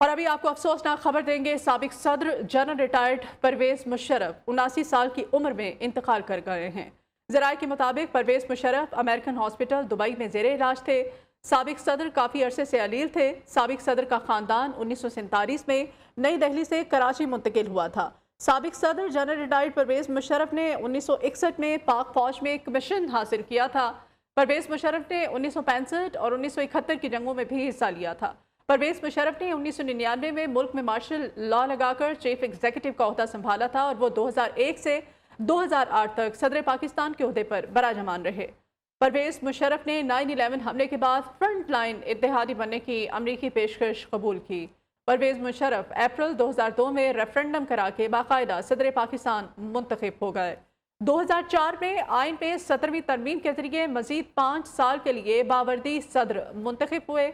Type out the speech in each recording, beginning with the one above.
और अभी आपको अफसोसनाक खबर देंगे, साबिक सदर जनरल रिटायर्ड परवेज मुशर्रफ 79 साल की उम्र में इंतकाल कर गए हैं। ज़राए के मुताबिक Parvez Musharraf American hospital Dubai में ज़ेरे इलाज थे। साबिक सदर काफ़ी अरसे से अलील थे। साबिक सदर का ख़ानदान 1947 में नई दिल्ली से कराची मुंतकिल हुआ था। साबिक सदर जनरल रिटायर्ड परवेज मुशर्रफ ने 1961 में पाक फौज में कमीशन हासिल किया था। परवेज मुशर्रफ ने 1965 और 1971 की जंगों में भी हिस्सा लिया था। परवेज मुशर्रफ ने 1999 में मुल्क में मार्शल लॉ लगाकर चीफ एग्जीक्यूटिव का ओहदा संभाला था और वो 2001 से 2008 तक सदर पाकिस्तान के ओहदे पर बराजमान रहे। परवेज मुशर्रफ ने 9/11 हमले के बाद फ्रंट लाइन इत्तेहादी बनने की अमरीकी पेशकश कबूल की। परवेज मुशर्रफ अप्रैल 2002 में रेफरेंडम करा के बाकायदा सदर पाकिस्तान मुंतखब हो गए। 2004 में आइन पे 17वीं तरमीम के जरिए मजीद 5 साल के लिए बावर्दी सदर मुंतखब हुए।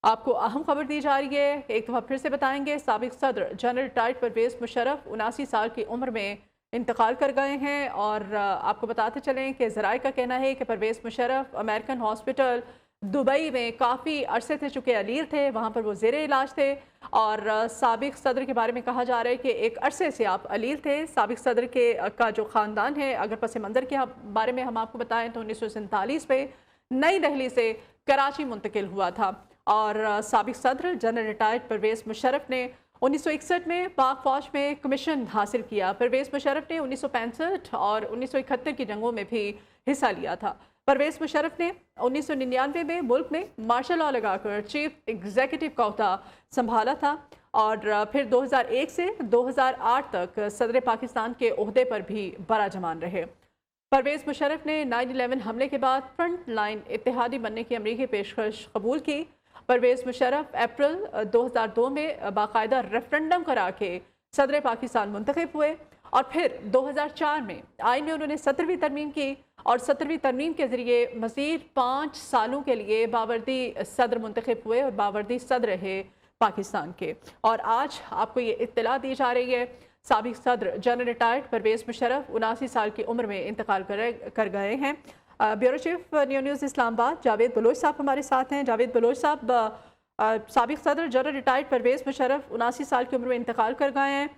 आपको अहम खबर दी जा रही है, एक दफ़ा फिर से बताएंगे। साबिक सदर जनरल रिटायर्ड परवेज मुशर्रफ 79 साल की उम्र में इंतकाल कर गए हैं और आपको बताते चलें कि ज़राए का कहना है कि Parvez Musharraf American hospital Dubai में काफ़ी अरसे से चुके अलील थे, वहाँ पर वो ज़ेरे इलाज थे। और साबिक सदर के बारे में कहा जा रहा है कि एक अरसे से आप अलील थे। साबिक सदर का जो ख़ानदान है, अगर पस मंज़र के बारे में हम आपको बताएं तो 1947 में नई दिल्ली से कराची मुंतकिल हुआ था। और साबिक सदर जनरल रिटायर्ड परवेज मुशर्रफ ने 1961 में पाक फौज में कमीशन हासिल किया। परवेज मुशर्रफ ने 1965 और 1971 की जंगों में भी हिस्सा लिया था। परवेज मुशर्रफ ने 1999 में मुल्क में मार्शल लॉ लगाकर चीफ एग्जीक्यूटिव का ओहदा संभाला था और फिर 2001 से 2008 तक सदर पाकिस्तान के ओहदे पर भी बराजमान रहे। परवेज मुशर्रफ ने 9/11 हमले के बाद फ्रंट लाइन इत्तेहादी बनने की अमरीकी पेशकश कबूल की। परवेज मुशर्रफ अप्रैल 2002 में बाकायदा रेफरेंडम करा के सदर पाकिस्तान मुंतखब हुए और फिर 2004 में आइन में उन्होंने 17वीं तरमीम की और 17वीं तरमीम के ज़रिए मज़ीद 5 सालों के लिए बावर्दी सदर मुंतखब हुए और बावर्दी सदर रहे पाकिस्तान के। और आज आपको ये इत्तला दी जा रही है, साबिक सदर जनरल रिटायर्ड परवेज मुशर्रफ 79 साल की उम्र में इंतकाल कर गए हैं। Bureau chief news Islamabad Javed Baloch साहब हमारे साथ हैं। जावेद बलोच साहब, साबिक सदर जनरल रिटायर्ड परवेज मुशर्रफ 79 साल की उम्र में इंतकाल कर गए हैं।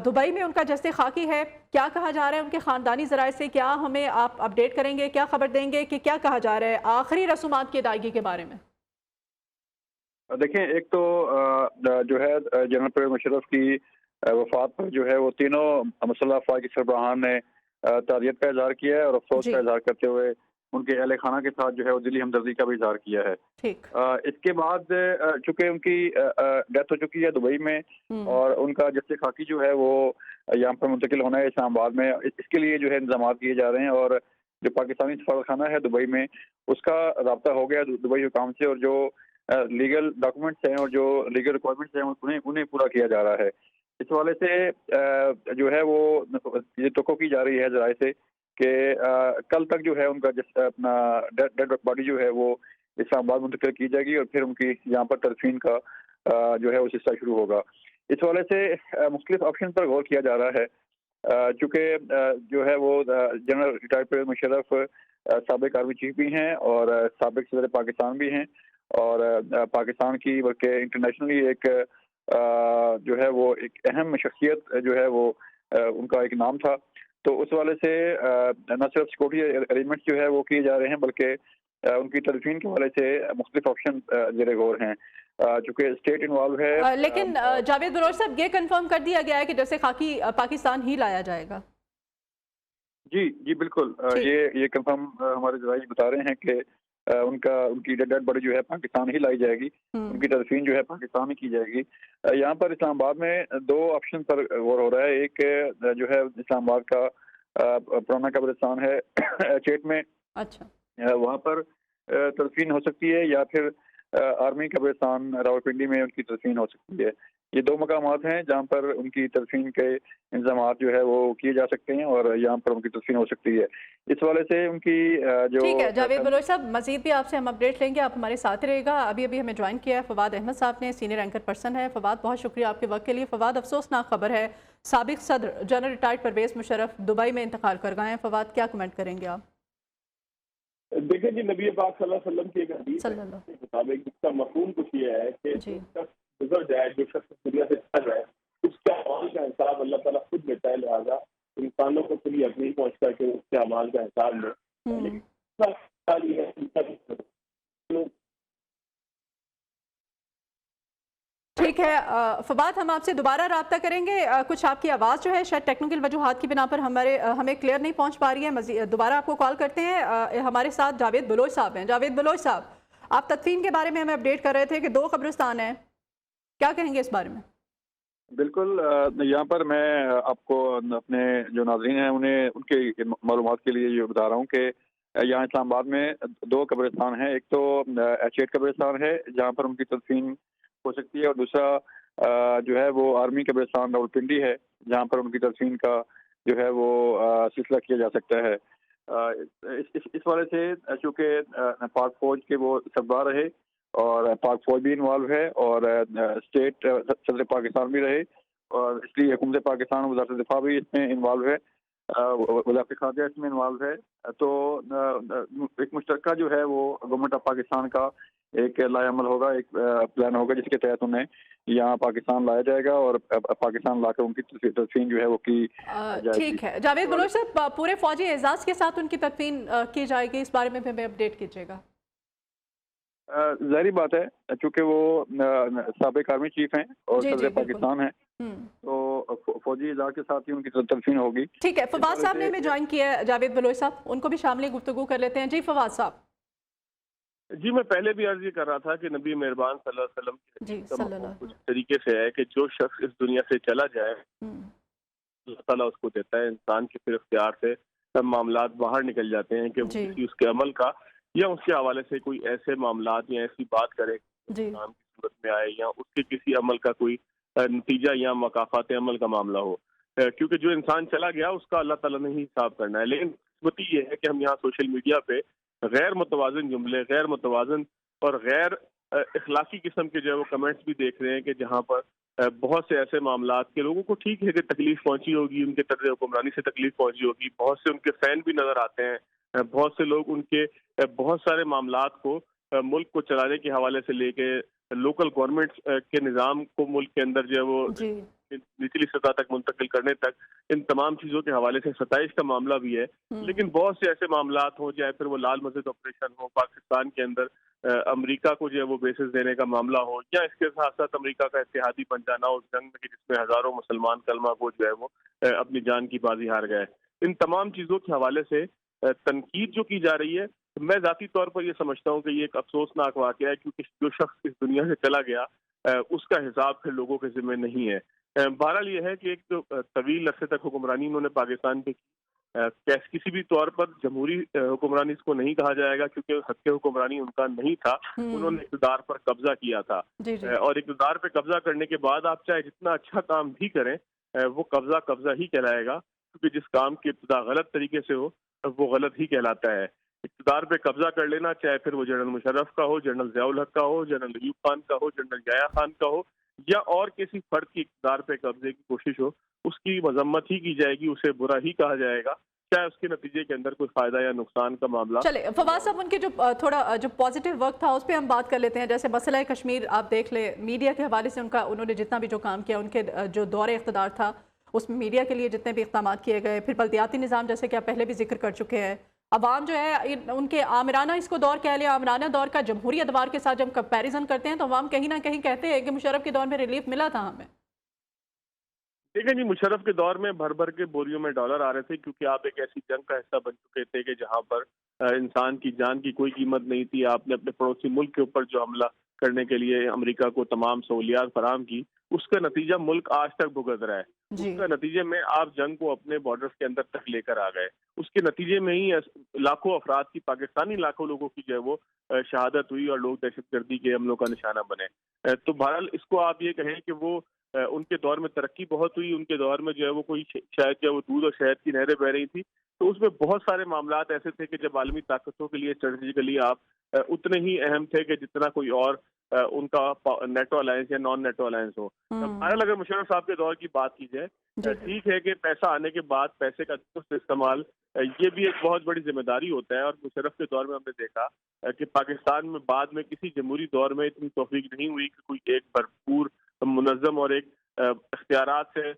दुबई में उनका जस्ते खाकी है, क्या कहा जा रहा है उनके ख़ानदानी ज़राए से? क्या हमें आप अपडेट करेंगे, क्या खबर देंगे कि क्या कहा जा रहा है आखिरी रसूमात की अदायगी के बारे में? देखें, एक तो जो है जनरल परवेज मुशर्रफ की वफात पर जो है वो तीनों मुसल्लह अफ़वाज के सरबराहान ने ताज़ियत का इज़हार किया है और अफसोस का इज़हार करते हुए उनके अहले खाना के साथ जो है वो दिली हमदर्दी का भी इज़हार किया है। ठीक। इसके बाद चूँकि उनकी डेथ हो चुकी है दुबई में और उनका जस्ते खाकी जो है वो यहाँ पर मुंतकिल होना है इस्लामाबाद में, इसके लिए जो है इंतजाम किए जा रहे हैं और जो पाकिस्तानी सफारतखाना है दुबई में उसका रब्ता हो गया दुबई हुकाम से और जो लीगल डॉक्यूमेंट्स हैं और जो लीगल रिक्वायरमेंट्स हैं उन्हें पूरा किया जा रहा है। इस हवाले से जो है वो ये तवक्को की जा रही है ज़राए से कि कल तक जो है उनका अपना डेड बॉडी जो है वो इस्लामाबाद मुंतकिल की जाएगी और फिर उनकी यहाँ पर तदफीन का जो है वो सिलसिला शुरू होगा। इस हवाले से मुख्तलिफ ऑप्शन पर गौर किया जा रहा है चूँकि जो है वो जनरल रिटायर्ड परवेज मुशर्रफ साबिक आर्मी चीफ भी हैं और साबिक सदर पाकिस्तान भी हैं और पाकिस्तान की बल्कि इंटरनेशनली एक जो है वो एक अहम शख्सियत जो है वो उनका एक नाम था। तो उस वाले से न सिर्फ सिक्योरिटी अरेंजमेंट्स जो है वो किए जा रहे हैं बल्कि उनकी तदफीन के हवाले से मुख्तलिफ ऑप्शन ज़ेरे गौर हैं चूँकि स्टेट इन्वॉल्व है। लेकिन जावेद बलोच साहब, ये कंफर्म कर दिया गया है कि जैसे खाकी पाकिस्तान ही लाया जाएगा? जी जी बिल्कुल, ये कंफर्म हमारे ज़राए बता रहे हैं कि उनकी डेड बॉडी जो है पाकिस्तान ही लाई जाएगी, उनकी तदफीन जो है पाकिस्तान ही की जाएगी। यहाँ पर इस्लामाबाद में दो ऑप्शन पर गौर हो रहा है। एक जो है इस्लामाबाद का पुराना कब्रिस्तान है चेट में, अच्छा, वहाँ पर तदफीन हो सकती है या फिर आर्मी कब्रिस्तान रावलपिंडी में उनकी तदफीन हो सकती है। ये दो मकामात हैं जहाँ पर उनकी तदफीन के इंतजाम जो है वो किए जा सकते हैं और यहाँ पर उनकी तदफीन हो सकती है। इस वाले से उनकी जो ठीक है जावेद बलोच साहब, मजीद भी आपसे हम अपडेट लेंगे, आप हमारे साथ रहेगा। अभी अभी हमें ज्वाइन किया है फवाद अहमद साहब ने, सीनियर एंकर पर्सन है। फवाद, बहुत शुक्रिया आपके वक्त के लिए। फवाद, अफसोसनाक खबर है, साबिक सदर general retired Parvez Musharraf Dubai में इंतकाल कर गए हैं। फवाद, क्या कमेंट करेंगे आप? देखें जी, नबी पाक सल्लल्लाहु अलैहि वसल्लम की एक हदीस के मुताबिक इसका मफहूम कुछ ये है कि گزر جائے، جو شخص دنیا سے چل رہا ہے، اس کے اعمال کا حساب اللہ تعالیٰ خود لیتا ہے. لہٰذا انسانوں کو پھر یہ اپنی پہنچ کر کے اس کے اعمال کا حساب لے. لیکن ٹھیک ہے فواد، ہم آپ سے دوبارہ رابطہ کریں گے. کچھ آپ کی آواز جو ہے شاید ٹیکنیکل وجوہات کی بنا پر ہمیں کلیئر نہیں پہنچ پا رہی ہے. دوبارہ آپ کو کال کرتے ہیں. ہمارے ساتھ جاوید بلوچ صاحب ہیں. جاوید بلوچ صاحب، آپ تدفین کے بارے میں ہمیں اپڈیٹ کر رہے تھے کہ 2 قبرستان ہیں، کیا کہیں گے اس بارے میں؟ بالکل، یہاں پر میں آپ کو اپنے جو ناظرین ہیں انہیں ان کے معلومات کے لیے یہ بتا رہا ہوں کہ یہاں اسلام آباد میں 2 قبرستان ہیں. ایک تو H8 قبرستان ہے جہاں پر ان کی تدفین ہو سکتی ہے، اور دوسرا جو ہے وہ آرمی قبرستان راولپنڈی ہے جہاں پر ان کی تدفین کا جو ہے وہ سلسلہ کیا جا سکتا ہے. اس والے سے چونکہ پاک فوج کے وہ سردار رہے اور پاک فوج بھی انوالو ہے اور اسٹیٹ صدر پاکستان بھی رہے، اور اس لیے حکومت پاکستان وزارت دفاع بھی اس میں انوالو ہے، وزارت خارجہ اس میں انوالو ہے. تو ایک مشترکہ جو ہے وہ گورنمنٹ آف پاکستان کا ایک لائحہ عمل ہوگا، ایک پلان ہوگا جس کے تحت انہیں یہاں پاکستان لایا جائے گا اور پاکستان لا کر ان کی تدفین جو ہے وہ کی جائے گی. ٹھیک ہے جاوید بلوچ صاحب، پورے فوجی اعزاز کے ساتھ ان کی تدفین کی جائے گی، اس بارے میں بھی ہمیں اپڈیٹ کیجیے گا. ظاہری بات ہے چونکہ وہ سابق آرمی چیف ہیں اور صدر پاکستان ہیں، تو فوجی اعزاز کے ساتھ ہی ان کی تدفین ہوگی. ٹھیک ہے، فواد صاحب نے ہمیں جوائن کیا ہے. جاوید بلوچ صاحب، ان کو بھی شامل گفتگو کر لیتے ہیں. جی فواد صاحب. جی، میں پہلے بھی عرض یہ کر رہا تھا کہ نبی مہربان صلی اللہ علیہ وسلم کچھ طریقے سے ہے کہ جو شخص اس دنیا سے چلا جائے اللہ تعالیٰ اس کو دیتا ہے انسان کے پھر اختیار سے سب معاملات باہر نکل جاتے ہیں کہ کسی اس کے عمل کا یا اس کے حوالے سے کوئی ایسے معاملات یا ایسی بات کرے انسان کی صورت میں آئے یا اس کے کسی عمل کا کوئی نتیجہ یا مکافات عمل کا معاملہ ہو، کیونکہ جو انسان چلا گیا اس کا اللہ تعالیٰ نے ہی حساب کرنا ہے. لیکن قسمتی یہ ہے کہ ہم یہاں سوشل میڈیا پہ غیر متوازن جملے، غیر متوازن اور غیر اخلاقی قسم کے جو ہے وہ کمنٹس بھی دیکھ رہے ہیں کہ جہاں پر بہت سے ایسے معاملات کے لوگوں کو ٹھیک ہے کہ تکلیف پہنچی ہوگی، ان کے طرز حکمرانی سے تکلیف پہنچی ہوگی، بہت سے ان کے فین بھی نظر آتے ہیں، بہت سے لوگ ان کے بہت سارے معاملات کو ملک کو چلانے کے حوالے سے لے کے لوکل گورنمنٹ کے نظام کو ملک کے اندر جو ہے وہ نچلی سطح تک منتقل کرنے تک ان تمام چیزوں کے حوالے سے ستائش کا معاملہ بھی ہے. لیکن بہت سے ایسے معاملات ہوں، چاہے پھر وہ لال مسجد آپریشن ہو، پاکستان کے اندر امریکہ کو جو ہے وہ بیسز دینے کا معاملہ ہو، یا اس کے ساتھ ساتھ امریکہ کا اتحادی بن جانا اس جنگ میں جس میں ہزاروں مسلمان کلمہ کو جو ہے وہ اپنی جان کی بازی ہار گئے. ان تمام چیزوں کے حوالے سے تنقید جو کی جا رہی ہے، میں ذاتی طور پر یہ سمجھتا ہوں کہ یہ ایک افسوسناک واقعہ ہے، کیونکہ جو شخص اس دنیا سے چلا گیا اس کا حساب پھر لوگوں کے ذمہ نہیں ہے. بہرحال یہ ہے کہ ایک تو طویل عرصے تک حکمرانی انہوں نے پاکستان پہ کی، کسی بھی طور پر جمہوری حکمرانی اس کو نہیں کہا جائے گا کیونکہ حق حکمرانی ان کا نہیں تھا. انہوں نے اقتدار پر قبضہ کیا تھا، اور اقتدار پہ قبضہ کرنے کے بعد آپ چاہے جتنا اچھا کام بھی کریں وہ قبضہ ہی کہلائے گا، کیونکہ جس کام کی ابتدا غلط طریقے سے ہو وہ غلط ہی کہلاتا ہے. اقتدار پہ قبضہ کر لینا، چاہے پھر وہ جنرل مشرف کا ہو، جنرل ضیاء الحق کا ہو، جنرل ایوب خان کا ہو، جنرل یحییٰ خان کا ہو، یا اور کسی فرد کی اقتدار پہ قبضے کی کوشش ہو، اس کی مذمت ہی کی جائے گی، اسے برا ہی کہا جائے گا، چاہے اس کے نتیجے کے اندر کوئی فائدہ یا نقصان کا معاملہ. چلے فواد صاحب، ان کے جو تھوڑا جو پازیٹیو وقت تھا اس پہ ہم بات کر لیتے ہیں. جیسے مسئلہ کشمیر آپ دیکھ لیں، میڈیا کے حوالے سے انہوں نے جتنا بھی جو کام کیا، ان کے جو دور اقتدار تھا اس میں میڈیا کے لیے جتنے بھی اقدامات کیے گئے، پھر بلدیاتی نظام جیسے کہ آپ پہلے بھی ذکر کر چکے ہیں. عوام جو ہے ان کے آمرانہ اس کو دور کہہ لیں، آمرانہ دور کا جمہوری ادوار کے ساتھ جب کمپیریزن کرتے ہیں تو عوام کہیں نہ کہیں کہتے ہیں کہ مشرف کے دور میں ریلیف ملا تھا ہمیں. دیکھیں جی، مشرف کے دور میں بھر کے بوریوں میں ڈالر آ رہے تھے، کیونکہ آپ ایک ایسی جنگ کا حصہ بن چکے تھے کہ جہاں پر انسان کی جان کی کوئی قیمت نہیں تھی. آپ نے اپنے پڑوسی ملک کے اوپر جو حملہ کرنے کے لیے امریکہ کو تمام سہولیات فراہم کی، اس کا نتیجہ ملک آج تک بھگت رہا ہے. اس کا نتیجے میں آپ جنگ کو اپنے بارڈرز کے اندر تک لے کر آ گئے. اس کے نتیجے میں ہی لاکھوں افراد کی، پاکستانی لاکھوں لوگوں کی جو ہے وہ شہادت ہوئی اور لوگ دہشت گردی کے حملوں کا نشانہ بنے. تو بہرحال اس کو آپ یہ کہیں کہ وہ उनके दौर में तरक्की बहुत हुई, उनके दौर में जो है वो कोई शायद जो है वो दूध और शहद की नहरें बह रही थी, तो उसमें बहुत सारे मामलात ऐसे थे कि जब आलमी ताकतों के लिए स्ट्रेटेजिकली आप उतने ही अहम थे कि जितना कोई और उनका नेटो अलायंस या नॉन नेटो अलायंस हो। बहरहाल अगर मुशर्रफ साहब के दौर की बात की जाए, ठीक है कि पैसा आने के बाद पैसे का दुरुस्त इस्तेमाल ये भी एक बहुत बड़ी जिम्मेदारी होता है, और मुशर्रफ के दौर में हमने देखा कि पाकिस्तान में बाद में किसी जमहूरी दौर में इतनी तौफीक नहीं हुई कि कोई एक भरपूर मुनज़्ज़म और एक इख्तियारात से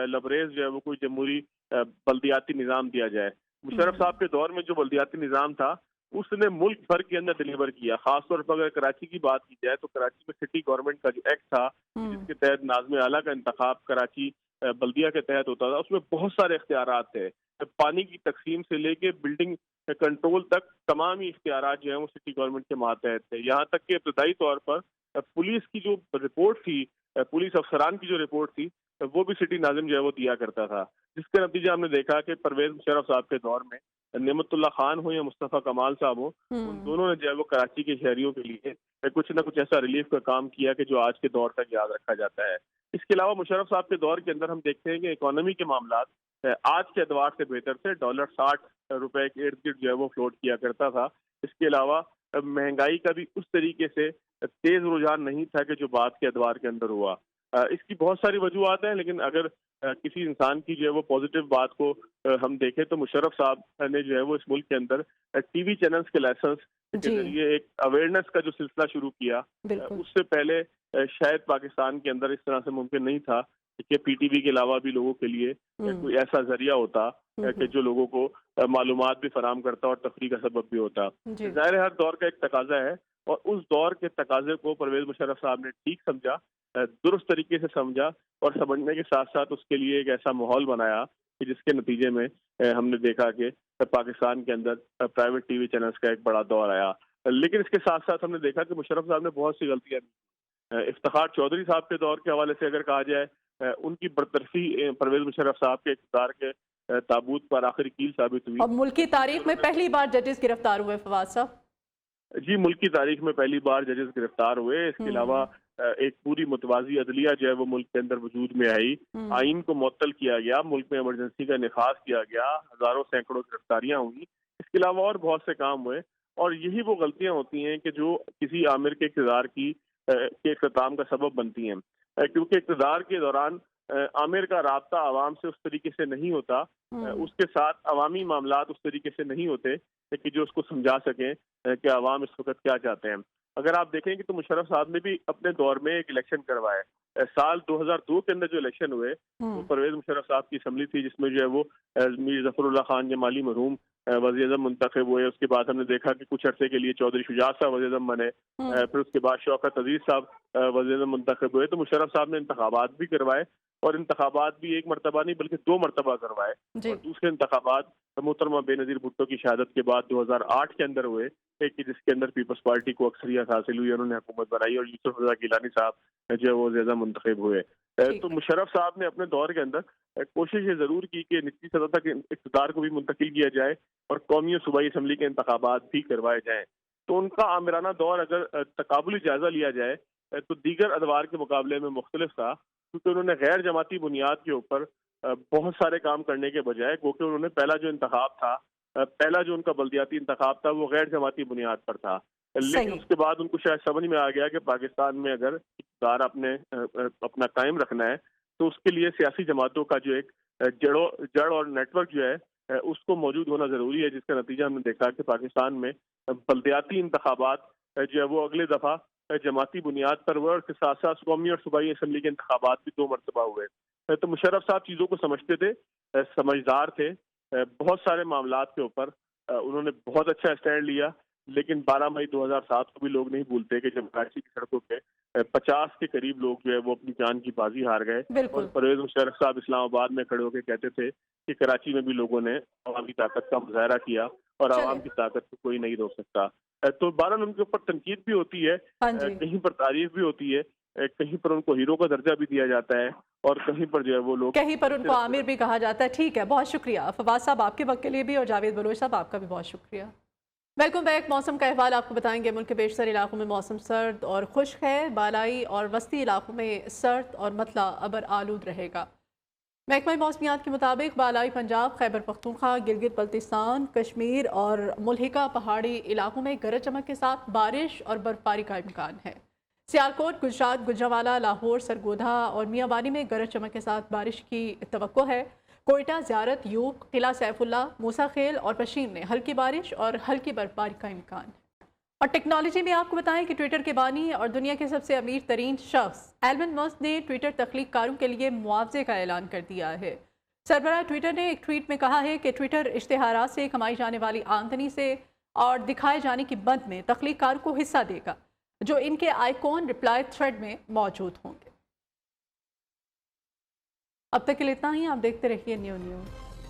लबरेज जो है वो कोई जमहूरी बल्दियाती निज़ाम दिया जाए। मुशर्रफ साहब के दौर में जो बल्दियाती निज़ाम था उसने मुल्क भर के अंदर डिलीवर किया। खासतौर पर अगर कराची की बात की जाए तो कराची में सिटी गवर्नमेंट का जो एक्ट था जिसके तहत नाज़िम आला का इंतखाब कराची बल्दिया के तहत होता था, उसमें बहुत सारे इख्तियारात थे। पानी की तकसीम से लेके बिल्डिंग कंट्रोल तक तमाम ही इख्तियारात जो है वो सिटी गवर्नमेंट के मातहत थे। यहाँ तक कि इब्तदाई तौर पर पुलिस की जो रिपोर्ट थी, पुलिस अफसरान की जो रिपोर्ट थी, वो भी सिटी नाज़िम जो है वो दिया करता था, जिसके नतीजा हमने देखा कि परवेज मुशर्रफ साहब के दौर में नेमतुल्लाह खान हो या मुस्तफ़ा कमाल साहब हो, उन दोनों ने जो है वो कराची के शहरियों के लिए कुछ न कुछ ऐसा रिलीफ का काम किया कि जो आज के दौर तक याद रखा जाता है। इसके अलावा मुशर्रफ साहब के दौर के अंदर हम देखते हैं कि इकोनॉमी के मामलात आज के एतबार से बेहतर थे। $60 के इर्द गिर्द जो है वो फ्लोट किया करता था। इसके अलावा महंगाई का भी उस तरीके से तेज रुझान नहीं था कि जो बात के एतबार के अंदर हुआ। इसकी बहुत सारी वजूहत हैं, लेकिन अगर किसी इंसान की जो है वो पॉजिटिव बात को हम देखें तो मुशर्रफ साहब ने जो है वो इस मुल्क के अंदर टीवी चैनल्स के लाइसेंस के जरिए एक अवेयरनेस का जो सिलसिला शुरू किया, उससे पहले शायद पाकिस्तान के अंदर इस तरह से मुमकिन नहीं था कि पीटीवी के अलावा भी लोगों के लिए कोई ऐसा जरिया होता कि जो लोगों को मालूमात भी फराहम करता और तफरीह का सबब भी होता। ज़ाहिर है हर दौर का एक तकाजा है, और उस दौर के तकाजे को परवेज मुशर्रफ साहब ने ठीक समझा, दुरुस्त तरीके से समझा, और समझने के साथ साथ उसके लिए एक ऐसा माहौल बनाया कि जिसके नतीजे में हमने देखा कि पाकिस्तान के अंदर प्राइवेट टीवी चैनल्स का एक बड़ा दौर आया। लेकिन इसके साथ साथ हमने देखा कि मुशर्रफ साहब ने बहुत सी गलतियां की। इफ्तिखार चौधरी साहब के दौर के हवाले से अगर कहा जाए, उनकी बरतरफी परवेज मुशर्रफ साहब के इक़्तिदार के ताबूत पर आखिरी कील साबित हुई। और मुल्क की तारीख में पहली बार जजेस गिरफ्तार हुए फवाद साहब। जी, मुल्क की तारीख में पहली बार जजेस गिरफ्तार हुए। इसके अलावा एक पूरी मुतवाजी अदलिया जो है वो मुल्क के अंदर वजूद में आई। आइन को मुअत्तल किया गया, मुल्क में इमरजेंसी का निखास किया गया, हजारों सैकड़ों गिरफ्तारियां हुई। इसके अलावा और बहुत से काम हुए, और यही वो गलतियां होती हैं कि जो किसी आमिर के इक़्तिदार के इख्तिताम का सबब बनती हैं, क्योंकि इक़्तिदार के दौरान आमिर का राब्ता आवाम से उस तरीके से नहीं होता, उसके साथ अवामी मामलात उस तरीके से नहीं होते कि जो उसको समझा सकें कि आवाम इस वक्त क्या चाहते हैं। अगर आप देखेंगे तो मुशर्रफ साहब ने भी अपने दौर में एक इलेक्शन करवाए। साल 2002 के अंदर जो इलेक्शन हुए वो परवेज मुशर्रफ साहब की असम्बली थी, जिसमें जो है वो मीर ज़फ़रुल्लाह खान जमाली मरहूम वज़ीर-ए-आज़म मुंतखब हुए। उसके बाद हमने देखा कि कुछ अरसे के लिए चौधरी शुजात साहब वज़ीर-ए-आज़म बने, फिर उसके बाद शौकत अजीज साहब वज़ीर-ए-आज़म मुंतखब हुए। तो मुशर्रफ साहब ने इंतखाबात भी करवाए, और इंतखाबात भी एक मरतबा नहीं बल्कि 2 मरतबा करवाए। और दूसरे इंतखाबात मोहतरमा बेनज़ीर भुट्टो की शहादत के बाद 2008 के अंदर हुए, कि जिसके अंदर पीपल्स पार्टी को अक्सरियत हासिल हुई, उन्होंने हुकूमत बनाई, और यूसुफ रज़ा गिलानी साहब जो है वो ज़्यादा मुंतखब हुए। तो मुशर्रफ साहब ने अपने दौर के अंदर कोशिश ये ज़रूर की कि निचली सतह तक इक़्तिदार को भी मुंतकिल किया जाए और कौमी और सूबाई असम्बली के इंतखाबात भी करवाए जाएँ। तो उनका आमिराना दौर अगर तकाबुली जायज़ा लिया जाए तो दीगर अदवार के मुकाबले में मुख्तलिफ था, क्योंकि उन्होंने गैर जमाती बुनियाद के ऊपर बहुत सारे काम करने के बजाय, क्योंकि उन्होंने पहला जो इंतखाब था, पहला जो उनका बल्दियाती इंतखाब था, वो गैर जमाती बुनियाद पर था। लेकिन उसके बाद उनको शायद समझ में आ गया कि पाकिस्तान में अगर इक़्तिदार अपना कायम रखना है तो उसके लिए सियासी जमातों का जो एक जड़ और नेटवर्क जो है उसको मौजूद होना ज़रूरी है, जिसका नतीजा हमने देखा कि पाकिस्तान में बल्दियाती इंतखाबात जो है वो अगले दफ़ा जमाती बुनियाद पर हुए, और के साथ साथ कौमी और सूबाई असम्बली के इंतखाबात भी 2 मरतबा हुए। तो मुशर्रफ साहब चीज़ों को समझते थे, समझदार थे, बहुत सारे मामलात के ऊपर उन्होंने बहुत अच्छा स्टैंड लिया। लेकिन 12 मई 2007 को भी लोग नहीं भूलते कि जब कराची की सड़कों पे 50 के करीब लोग जो है वो अपनी जान की बाजी हार गए, और परवेज मुशर्रफ साहब इस्लामाबाद में खड़े होकर कहते थे कि कराची में भी लोगों ने अवामी ताकत का मुजाहरा किया, और आवाम की ताकत को कोई नहीं रोक सकता। तो 12 उनके ऊपर तनकीद भी होती है, कहीं पर तारीफ भी होती है, कहीं पर उनको हीरो का दर्जा भी दिया जाता है, और कहीं पर जो है वो लोग, कहीं पर उनको आमिर भी कहा जाता है। ठीक है, बहुत शुक्रिया फवाद साहब आपके वक्त के लिए भी, और जावेद बलोच साहब आपका भी बहुत शुक्रिया। Welcome back. मौसम का अहवाल आपको बताएंगे। मुल्क के बेशतर इलाकों में मौसम सर्द और खुश्क है। बालाई और वस्ती इलाकों में सर्द और मतला अबर आलूद रहेगा। महकमा मौसमियात के मुताबिक बालाई पंजाब, खैबर पख्तूनख्वा, गिलगित बल्तिस्तान, कश्मीर और मुल्हिका पहाड़ी इलाकों में गरज चमक के साथ बारिश और बर्फबारी का इम्कान है। सियालकोट, गुजरात, गुजरांवाला, लाहौर, सरगोधा और मियांवानी में गरज चमक के साथ बारिश की तवक्को है। कोयटा, ज़ियारत, यूब, किला सैफुल्ला, मूसा खेल और पशीम में हल्की बारिश और हल्की बर्फबारी का इम्कान है। और टेक्नोलॉजी में आपको बताएं कि ट्विटर के बानी और दुनिया के सबसे अमीर तरीन शख्स एलन मस्क ने ट्विटर तख्लीक कारों के लिए मुआवजे का ऐलान कर दिया है। सरबराह ट्विटर ने एक ट्वीट में कहा है कि ट्विटर इश्तिहारात से कमाई जाने वाली आमदनी से और दिखाए जाने की बंद में तख्लीक कारों को हिस्सा देगा, जो इनके आइकॉन रिप्लाई थ्रेड में मौजूद होंगे। अब तक के लिए इतना ही। आप देखते रहिए न्यू न्यूज़।